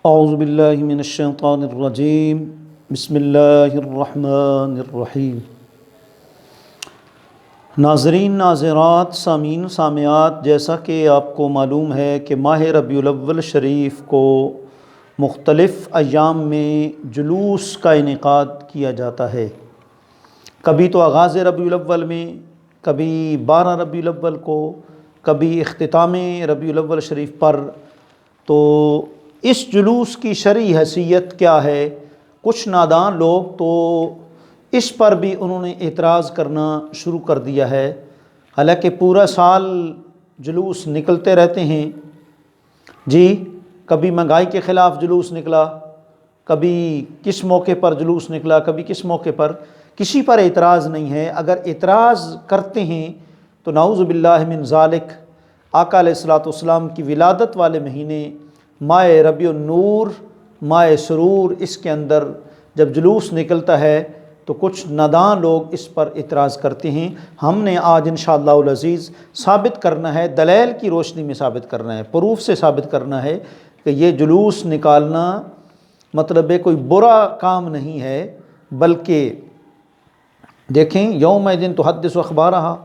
اعوذ باللہ من الشیطان الرجیم بسم اللہ الرحمن الرحیم۔ ناظرین، ناظرات، سامعین، سامعات، جیسا کہ آپ کو معلوم ہے کہ ماہ ربیع الاول شریف کو مختلف ایام میں جلوس کا انعقاد کیا جاتا ہے۔ کبھی تو آغاز ربیع الاول میں، کبھی 12 ربیع الاول کو، کبھی اختتام ربیع الاول شریف پر۔ تو اس جلوس کی شرعی حیثیت کیا ہے؟ کچھ نادان لوگ تو اس پر بھی انہوں نے اعتراض کرنا شروع کر دیا ہے، حالانکہ پورا سال جلوس نکلتے رہتے ہیں۔ جی، کبھی مہنگائی کے خلاف جلوس نکلا، کبھی کس موقع پر جلوس نکلا، کبھی کس موقع پر، کسی پر اعتراض نہیں ہے۔ اگر اعتراض کرتے ہیں تو نعوذ باللہ من ذالک، آقا علیہ الصلوۃ والسلام کی ولادت والے مہینے ماہ ربیع النور، ماہ سرور، اس کے اندر جب جلوس نکلتا ہے تو کچھ نادان لوگ اس پر اعتراض کرتے ہیں۔ ہم نے آج انشاءاللہ العزیز ثابت کرنا ہے، دلائل کی روشنی میں ثابت کرنا ہے، پروف سے ثابت کرنا ہے کہ یہ جلوس نکالنا مطلب کوئی برا کام نہیں ہے، بلکہ دیکھیں یوم دن تحدث اخبارہا،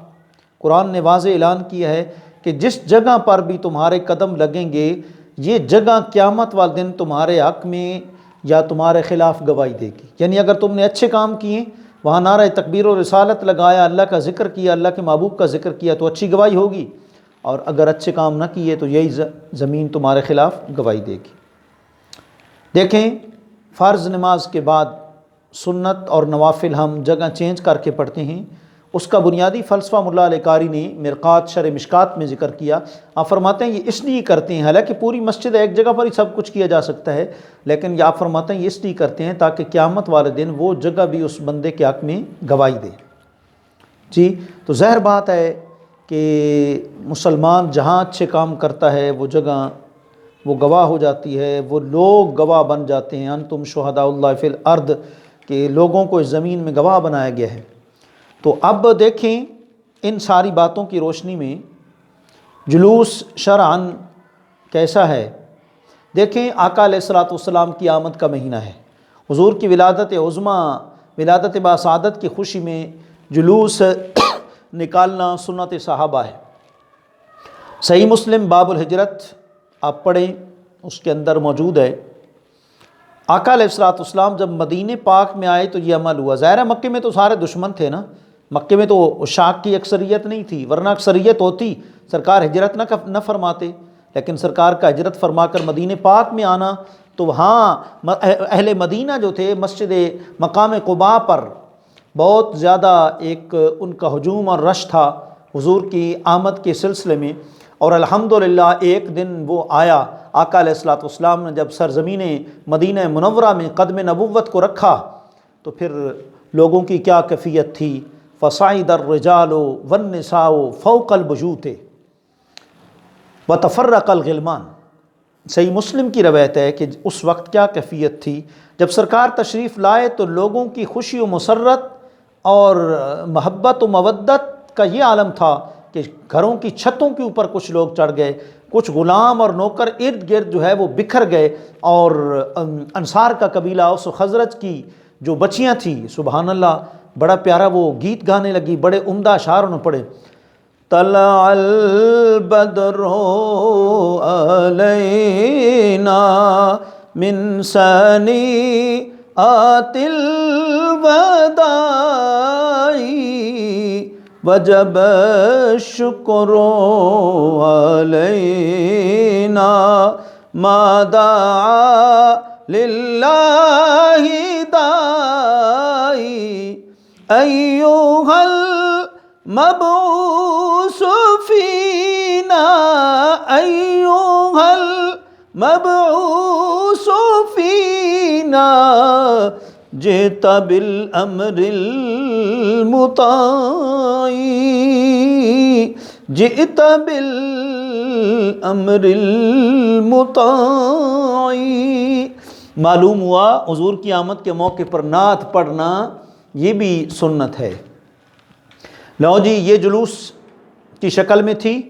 قرآن نے واضح اعلان کیا ہے کہ جس جگہ پر بھی تمہارے قدم لگیں گے، یہ جگہ قیامت والے دن تمہارے حق میں یا تمہارے خلاف گواہی دے گی۔ یعنی اگر تم نے اچھے کام کیے، وہاں نعرہ تکبیر و رسالت لگایا، اللہ کا ذکر کیا، اللہ کے محبوب کا ذکر کیا، تو اچھی گواہی ہوگی، اور اگر اچھے کام نہ کیے تو یہی زمین تمہارے خلاف گواہی دے گی۔ دیکھیں، فرض نماز کے بعد سنت اور نوافل ہم جگہ چینج کر کے پڑھتے ہیں۔ اس کا بنیادی فلسفہ مولا علی قاری نے مرقات شرح مشکات میں ذکر کیا۔ آپ فرماتے ہیں یہ اس لیے کرتے ہیں، حالانکہ پوری مسجد ایک جگہ پر ہی سب کچھ کیا جا سکتا ہے، لیکن یہ آپ فرماتے ہیں یہ اس لیے کرتے ہیں تاکہ قیامت والے دن وہ جگہ بھی اس بندے کے حق میں گواہی دے۔ جی، تو ظاہر بات ہے کہ مسلمان جہاں اچھے کام کرتا ہے وہ جگہ وہ گواہ ہو جاتی ہے، وہ لوگ گواہ بن جاتے ہیں۔ انتم شہداء اللہ فی الارض، کہ لوگوں کو اس زمین میں گواہ بنایا گیا ہے۔ تو اب دیکھیں ان ساری باتوں کی روشنی میں جلوس شرعاً کیسا ہے۔ دیکھیں، آقا علیہ الصلوۃ والسلام کی آمد کا مہینہ ہے، حضور کی ولادت عظمیٰ، ولادت باسعادت کی خوشی میں جلوس نکالنا سنت صحابہ ہے۔ صحیح مسلم باب الہجرت آپ پڑھیں، اس کے اندر موجود ہے۔ آقا علیہ الصلوۃ والسلام جب مدینہ پاک میں آئے تو یہ عمل ہوا۔ ظاہر ہے مکے میں تو سارے دشمن تھے نا، مکے میں تو عشاق کی اکثریت نہیں تھی، ورنہ اکثریت ہوتی سرکار ہجرت نہ فرماتے، لیکن سرکار کا ہجرت فرما کر مدینہ پاک میں آنا، تو وہاں اہل مدینہ جو تھے مسجد مقام قباء پر بہت زیادہ ایک ان کا ہجوم اور رش تھا حضور کی آمد کے سلسلے میں، اور الحمدللہ ایک دن وہ آیا۔ آقا علیہ الصلوۃ والسلام نے جب سرزمین مدینہ منورہ میں قدم نبوت کو رکھا تو پھر لوگوں کی کیا کیفیت تھی۔ فصعد الرجال والنساء فوق البیوت وتفرق الغلمان، صحیح مسلم کی روایت ہے کہ اس وقت کیا کیفیت تھی۔ جب سرکار تشریف لائے تو لوگوں کی خوشی و مسرت اور محبت و مودت کا یہ عالم تھا کہ گھروں کی چھتوں کے اوپر کچھ لوگ چڑھ گئے، کچھ غلام اور نوکر ارد گرد جو ہے وہ بکھر گئے، اور انصار کا قبیلہ اوس و خزرج کی جو بچیاں تھیں، سبحان اللہ، بڑا پیارا وہ گیت گانے لگی، بڑے عمدہ اشعار انہوں نے پڑھے۔ طلع البدر علینا من ثنیات الوداع وجب الشکر علینا ما دعا للہ داعی ایھا المبعوث فینا ایھا المبعوث فینا جئت بالامر المطاع جئت بالامر المطاع۔ معلوم ہوا حضور کی آمد کے موقع پر نعت پڑھنا یہ بھی سنت ہے۔ لو جی، یہ جلوس کی شکل میں تھی،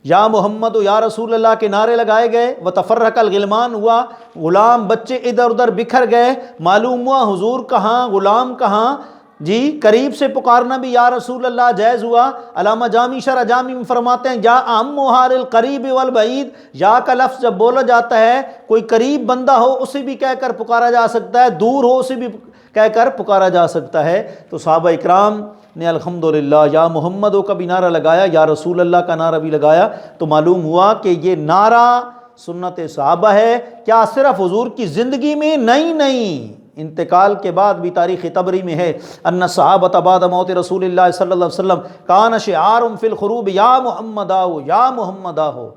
یا محمد یا رسول اللہ کے نعرے لگائے گئے، وتفرق الغلمان ہوا، غلام بچے ادھر ادھر بکھر گئے، معلوم ہوا حضور کہاں غلام کہاں، جی قریب سے پکارنا بھی یا رسول اللہ جائز ہوا۔ علامہ جامی شرح جامی میں فرماتے ہیں یا عام محار القریب والبعید، یا کا لفظ جب بولا جاتا ہے کوئی قریب بندہ ہو اسے بھی کہہ کر پکارا جا سکتا ہے، دور ہو اسے بھی کہہ کر پکارا جا سکتا ہے۔ تو صحابہ اکرام نے الحمدللہ یا محمد کا بھی نعرہ لگایا، یا رسول اللہ کا نعرہ بھی لگایا، تو معلوم ہوا کہ یہ نعرہ سنت صحابہ ہے۔ کیا صرف حضور کی زندگی میں؟ نہیں، انتقال کے بعد بھی تاریخ طبری میں ہے ان صحابۃ بعد موت رسول اللہ صلی اللہ علیہ وسلم کان شعار فی الخروب یا محمد آہو یا محمد آہو،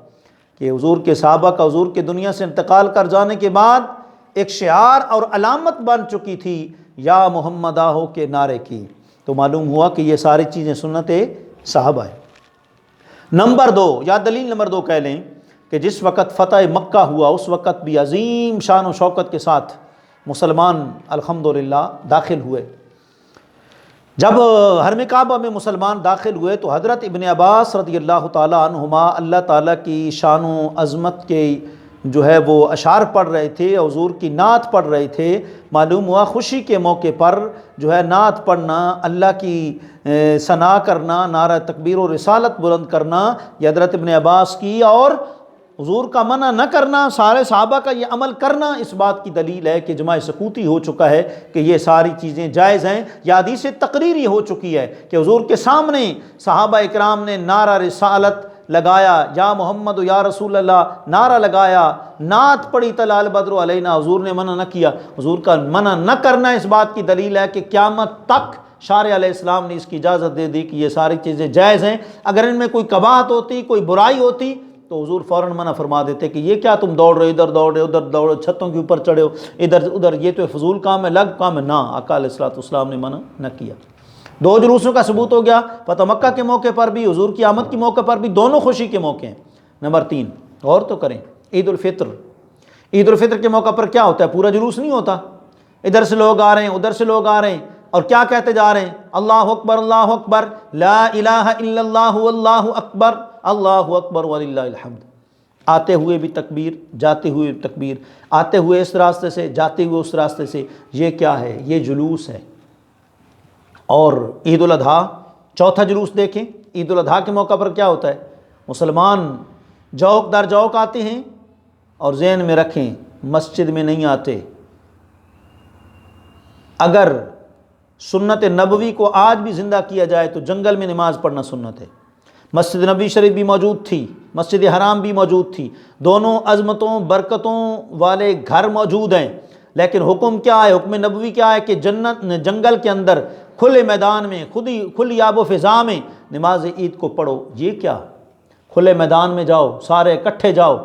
کہ حضور کے صحابہ کا حضور کے دنیا سے انتقال کر جانے کے بعد ایک شعار اور علامت بن چکی تھی یا محمد آہو کے نعرے کی۔ تو معلوم ہوا کہ یہ ساری چیزیں سنت صحابہ ہے۔ نمبر 2 یا دلیل نمبر 2 کہہ لیں کہ جس وقت فتح مکہ ہوا اس وقت بھی عظیم شان و شوکت کے ساتھ مسلمان الحمدللہ داخل ہوئے۔ جب حرم کعبہ میں مسلمان داخل ہوئے تو حضرت ابن عباس رضی اللہ تعالیٰ عنہما اللہ تعالیٰ کی شان و عظمت کے جو ہے وہ اشعار پڑھ رہے تھے، حضور کی نعت پڑھ رہے تھے۔ معلوم ہوا خوشی کے موقع پر جو ہے نعت پڑھنا، اللہ کی ثنا کرنا، نعرہ تکبیر و رسالت بلند کرنا، یہ حضرت ابن عباس کی اور حضور کا منع نہ کرنا، سارے صحابہ کا یہ عمل کرنا اس بات کی دلیل ہے کہ اجماع سکوتی ہو چکا ہے کہ یہ ساری چیزیں جائز ہیں۔ یہ حدیث تقریری ہو چکی ہے کہ حضور کے سامنے صحابہ اکرام نے نعرہ رسالت لگایا، یا محمد یا رسول اللہ نعرہ لگایا، نعت پڑھی طلع البدر علینا، حضور نے منع نہ کیا۔ حضور کا منع نہ کرنا اس بات کی دلیل ہے کہ قیامت تک شارع علیہ السلام نے اس کی اجازت دے دی کہ یہ ساری چیزیں جائز ہیں۔ اگر ان میں کوئی قباحت ہوتی، کوئی برائی ہوتی تو حضور فوراً منع فرما دیتے کہ یہ کیا تم دوڑ رہے، ادھر دوڑ رہے، ادھر دوڑ رہے، چھتوں کے اوپر چڑھے ہو، ادھر ادھر، یہ تو فضول کام ہے، لگ کام ہے۔ نہ، آقا علیہ الصلوۃ والسلام نے منع نہ کیا۔ 2 جلوسوں کا ثبوت ہو گیا، فتح مکہ کے موقع پر بھی، حضور کی آمد کے موقع پر بھی، دونوں خوشی کے موقع ہیں۔ نمبر 3 غور تو کریں، عید الفطر۔ عید الفطر کے موقع پر کیا ہوتا ہے؟ پورا جلوس نہیں ہوتا، ادھر سے لوگ آ رہے ہیں، ادھر سے لوگ آ رہے ہیں، اور کیا کہتے جا رہے ہیں؟ اللہ اکبر، اللہ اکبر، لا الہ الا اللہ، اللہ اکبر، اللہ اکبر وللہ الحمد۔ آتے ہوئے بھی تکبیر، جاتے ہوئے بھی تکبیر، آتے ہوئے اس راستے سے، جاتے ہوئے اس راستے سے۔ یہ کیا ہے؟ یہ جلوس ہے۔ اور عید الاضحیٰ، چوتھا جلوس دیکھیں، عید الاضحیٰ کے موقع پر کیا ہوتا ہے؟ مسلمان جوک در جوک آتے ہیں، اور ذہن میں رکھیں مسجد میں نہیں آتے۔ اگر سنت نبوی کو آج بھی زندہ کیا جائے تو جنگل میں نماز پڑھنا سنت ہے۔ مسجد نبی شریف بھی موجود تھی، مسجد حرام بھی موجود تھی، دونوں عظمتوں برکتوں والے گھر موجود ہیں، لیکن حکم کیا ہے؟ حکم نبوی کیا ہے کہ جنگل کے اندر کھلے میدان میں، کھلی آب و فضا میں نماز عید کو پڑھو۔ یہ کیا؟ کھلے میدان میں جاؤ، سارے اکٹھے جاؤ،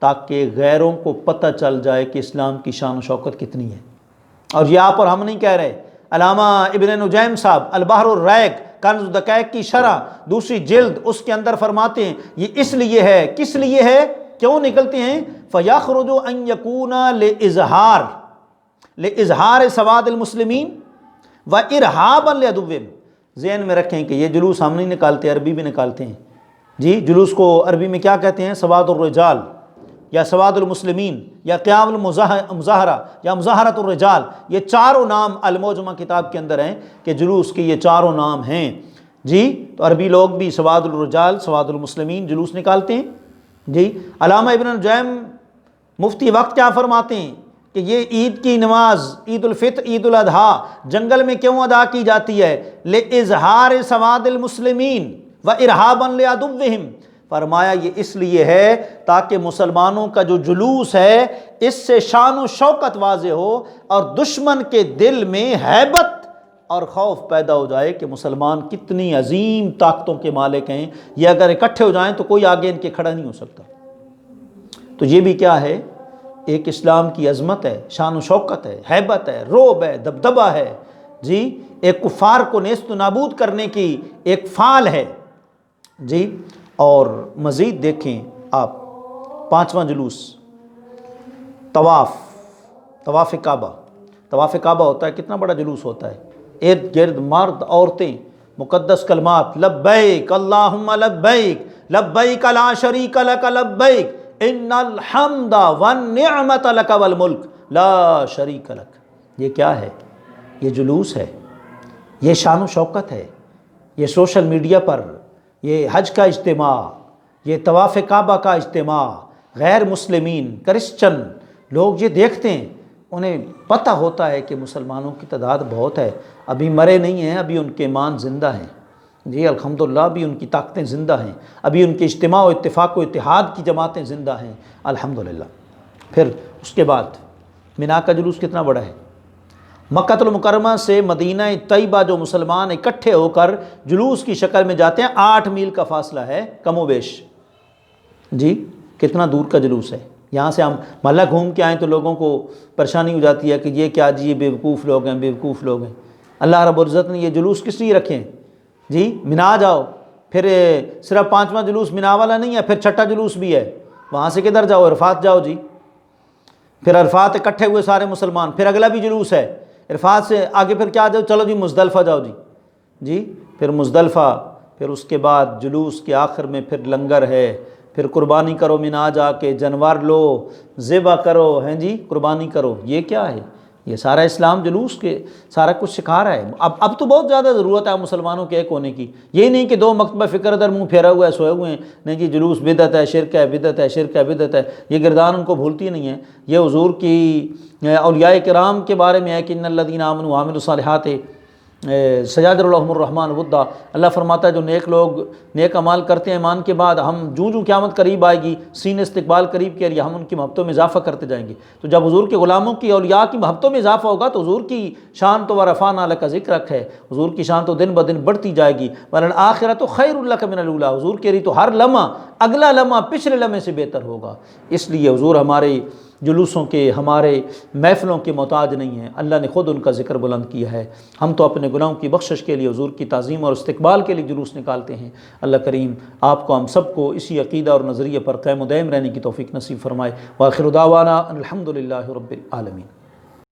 تاکہ غیروں کو پتہ چل جائے کہ اسلام کی شان و شوکت کتنی ہے۔ اور یہاں پر ہم نہیں کہہ رہے، علامہ ابن نجیم صاحب البحر الرائق کنز الدقائق کی شرح 2 جلد اس کے اندر فرماتے ہیں یہ اس لیے ہے، کس لیے ہے، کیوں نکلتے ہیں؟ فَيَخْرُجُ أَن يَكُونَ لِإِظْهَارِ سَوَادِ الْمُسْلِمِينَ وَإِرْهَابًا لِعَدُوِّهِمْ۔ ذہن میں رکھیں کہ یہ جلوس ہم نہیں نکالتے، عربی بھی نکالتے ہیں جی۔ جلوس کو عربی میں کیا کہتے ہیں؟ سواد الرجال یا سواد المسلمین یا قیام المظاہرہ یا مظاہرۃ الرجال، یہ چاروں نام الموجمہ کتاب کے اندر ہیں کہ جلوس کے یہ چاروں نام ہیں جی۔ تو عربی لوگ بھی سواد الرجال، سواد المسلمین جلوس نکالتے ہیں جی۔ علامہ ابن نجیم مفتی وقت کیا فرماتے ہیں کہ یہ عید کی نماز، عید الفطر، عید الاضحیٰ جنگل میں کیوں ادا کی جاتی ہے؟ لِإِظْهَارِ سَوَادِ الْمُسْلِمِينَ وَإِرْهَابًا لِعَدُوِّهِمْ۔ فرمایا یہ اس لیے ہے تاکہ مسلمانوں کا جو جلوس ہے اس سے شان و شوکت واضح ہو اور دشمن کے دل میں ہیبت اور خوف پیدا ہو جائے کہ مسلمان کتنی عظیم طاقتوں کے مالک ہیں، یہ اگر اکٹھے ہو جائیں تو کوئی آگے ان کے کھڑا نہیں ہو سکتا۔ تو یہ بھی کیا ہے؟ ایک اسلام کی عظمت ہے، شان و شوکت ہے، ہیبت ہے، رعب ہے، دبدبہ ہے جی۔ ایک کفار کو نیست و نابود کرنے کی ایک فعال ہے جی۔ اور مزید دیکھیں آپ 5واں جلوس، طواف کعبہ۔ طواف کعبہ ہوتا ہے، کتنا بڑا جلوس ہوتا ہے، ارد گرد مرد عورتیں مقدس کلمات لبیک اللہم لبیک لبیک لا شریک لک لبیک ان الحمد والنعمت لک والملک لا شریک لک۔ یہ کیا ہے؟ یہ جلوس ہے، یہ شان و شوکت ہے، یہ سوشل میڈیا پر یہ حج کا اجتماع، یہ طواف کعبہ کا اجتماع، غیر مسلمین کرسچن لوگ یہ دیکھتے ہیں، انہیں پتہ ہوتا ہے کہ مسلمانوں کی تعداد بہت ہے، ابھی مرے نہیں ہیں، ابھی ان کے ایمان زندہ ہیں، جی الحمدللہ ابھی ان کی طاقتیں زندہ ہیں، ابھی ان کے اجتماع و اتفاق و اتحاد کی جماعتیں زندہ ہیں الحمدللہ۔ پھر اس کے بعد مینا کا جلوس کتنا بڑا ہے؟ مکہ المکرمہ سے مدینہ طیبہ جو مسلمان اکٹھے ہو کر جلوس کی شکل میں جاتے ہیں، 8 میل کا فاصلہ ہے کم و بیش، جی کتنا دور کا جلوس ہے۔ یہاں سے ہم محلہ گھوم کے آئیں تو لوگوں کو پریشانی ہو جاتی ہے کہ یہ کیا جی، یہ بیوقوف لوگ ہیں، بیوقوف لوگ ہیں۔ اللہ رب العزت نے یہ جلوس کس لیے رکھے ہیں؟ جی مینا جاؤ، پھر صرف 5واں جلوس مینا والا نہیں ہے، پھر 6ٹھا جلوس بھی ہے، وہاں سے کدھر جاؤ؟ عرفات جاؤ جی، پھر عرفات اکٹھے ہوئے سارے مسلمان، پھر اگلا بھی جلوس ہے عرفات سے آگے، پھر کیا جاؤ؟ چلو جی مزدلفہ جاؤ جی پھر مزدلفہ، پھر اس کے بعد جلوس کے آخر میں پھر لنگر ہے، پھر قربانی کرو مینا جا کے، جانور لو، ذبح کرو، ہیں جی قربانی کرو۔ یہ کیا ہے؟ یہ سارا اسلام جلوس کے سارا کچھ سکھا رہا ہے۔ اب تو بہت زیادہ ضرورت ہے مسلمانوں کے ایک ہونے کی، یہ نہیں کہ 2 مرتبہ فکر ادھر منہ پھیرا ہوا ہے، سوئے ہوئے ہیں، نہیں جی جلوس بدعت ہے، شرک ہے، بدعت ہے، شرک ہے، بدعت ہے، یہ گردان ان کو بھولتی نہیں ہے۔ یہ حضور کی اولیاء کرام کے بارے میں ہے کہ ان الذین آمنوا وعملوا الصالحات سیجعل لهم الرحمن ودا، اللہ فرماتا ہے جو نیک لوگ نیک اعمال کرتے ہیں ایمان کے بعد، ہم جو قیامت قریب آئے گی، سین استقبال قریب کے لیے ہم ان کی محبتوں میں اضافہ کرتے جائیں گے۔ تو جب حضور کے غلاموں کی اولیاء کی محبتوں میں اضافہ ہوگا تو حضور کی شان تو ورفعنا لک ذکرک ہے، حضور کی شان تو دن بدن بڑھتی جائے گی۔ والآخرۃ خیر لک من الاولی، حضور کے لیے تو ہر لمحہ اگلا لمحہ پچھلے لمحے سے بہتر ہوگا۔ اس لیے حضور ہمارے جلوسوں کے، ہمارے محفلوں کے محتاج نہیں ہیں، اللہ نے خود ان کا ذکر بلند کیا ہے۔ ہم تو اپنے گناہوں کی بخشش کے لیے حضور کی تعظیم اور استقبال کے لیے جلوس نکالتے ہیں۔ اللہ کریم آپ کو ہم سب کو اسی عقیدہ اور نظریے پر قائم و دائم رہنے کی توفیق نصیب فرمائے۔ وآخر دعوانا الحمد للہ رب العالمین۔